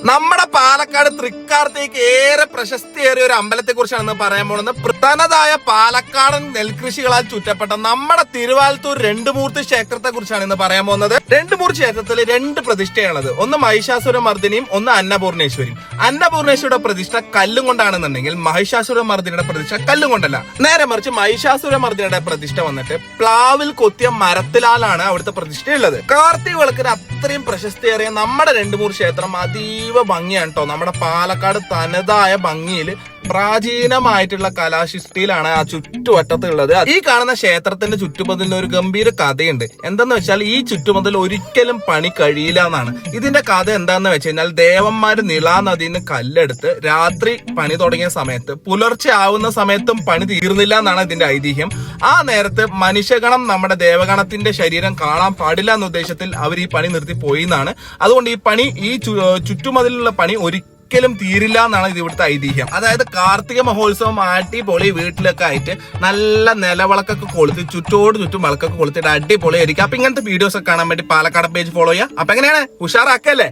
നമ്മുടെ പാലക്കാട് തൃക്കാർത്തേക്ക് ഏറെ പ്രശസ്തിയേറിയ ഒരു അമ്പലത്തെ കുറിച്ചാണ് പറയാൻ പോകുന്നത്. തനതായ പാലക്കാടൻ നെൽകൃഷികളാൽ ചുറ്റപ്പെട്ട നമ്മുടെ തിരുവാലത്തൂർ രണ്ടുമൂർത്തി ക്ഷേത്രത്തെ കുറിച്ചാണ് ഇന്ന് പറയാൻ പോകുന്നത്. രണ്ടുമൂർത്തി ക്ഷേത്രത്തിൽ രണ്ട് പ്രതിഷ്ഠയാണുള്ളത്. ഒന്ന് മഹിഷാസുരമർദ്ദിനിയും ഒന്ന് അന്നപൂർണേശ്വരിയും. അന്നപൂർണേശ്വരിയുടെ പ്രതിഷ്ഠ കല്ലും കൊണ്ടാണെന്നുണ്ടെങ്കിൽ മഹിഷാസുരമർദ്ദിനിയുടെ പ്രതിഷ്ഠ കല്ലും കൊണ്ടല്ല, നേരെ മറിച്ച് മഹിഷാസുരമർദ്ദിനിയുടെ പ്രതിഷ്ഠ വന്നിട്ട് പ്ലാവിൽ കൊത്തിയ മരത്തിലാലാണ് അവിടുത്തെ പ്രതിഷ്ഠ ഉള്ളത്. കാർത്തിക വിളക്കിന് അത്രയും പ്രശസ്തിയേറിയ നമ്മുടെ രണ്ടുമൂർത്തി ക്ഷേത്രം അതീവ ഭംഗിയാണ് കേട്ടോ. നമ്മുടെ പാലക്കാട് തനതായ ഭംഗിയിൽ പ്രാചീനമായിട്ടുള്ള കലാസൃഷ്ടിയിലാണ് ആ ചുറ്റുവട്ടത്തുള്ളത്. ഈ കാണുന്ന ക്ഷേത്രത്തിന്റെ ചുറ്റുമതിലിന് ഒരു ഗംഭീര കഥയുണ്ട്. എന്തെന്ന് വെച്ചാൽ ഈ ചുറ്റുമതിൽ ഒരിക്കലും പണി കഴിയില്ല എന്നാണ്. ഇതിന്റെ കഥ എന്താന്ന് വെച്ച് കഴിഞ്ഞാൽ ദേവന്മാര് നിളാ നദിന്ന് കല്ലെടുത്ത് രാത്രി പണി തുടങ്ങിയ സമയത്ത് പുലർച്ചെ ആവുന്ന സമയത്തും പണി തീർന്നില്ല എന്നാണ് ഇതിന്റെ ഐതിഹ്യം. ആ നേരത്ത് മനുഷ്യഗണം നമ്മുടെ ദേവഗണത്തിന്റെ ശരീരം കാണാൻ പാടില്ല എന്ന ഉദ്ദേശത്തിൽ അവർ ഈ പണി നിർത്തി പോയി എന്നാണ്. അതുകൊണ്ട് ഈ പണി ഈ ചുറ്റുമതിലുള്ള പണി ഒരിക്കലും തീരില്ല എന്നാണ് ഇത് ഇവിടുത്തെ ഐതിഹ്യം. അതായത് കാർത്തിക മഹോത്സവം അടിപൊളി വീട്ടിലൊക്കെ ആയിട്ട് നല്ല നിലവിളക്കൊക്കെ കൊളുത്തി ചുറ്റോട് ചുറ്റും വിളക്കൊക്കെ കൊളുത്തിട്ട് അടിപൊളി ആയിരിക്കും. അപ്പൊ ഇങ്ങനത്തെ വീഡിയോസ് ഒക്കെ കാണാൻ വേണ്ടി പാലക്കാട് പേജ് ഫോളോ ചെയ്യാം. അപ്പൊ എങ്ങനെയാണ് ഉഷാറാക്കല്ലേ?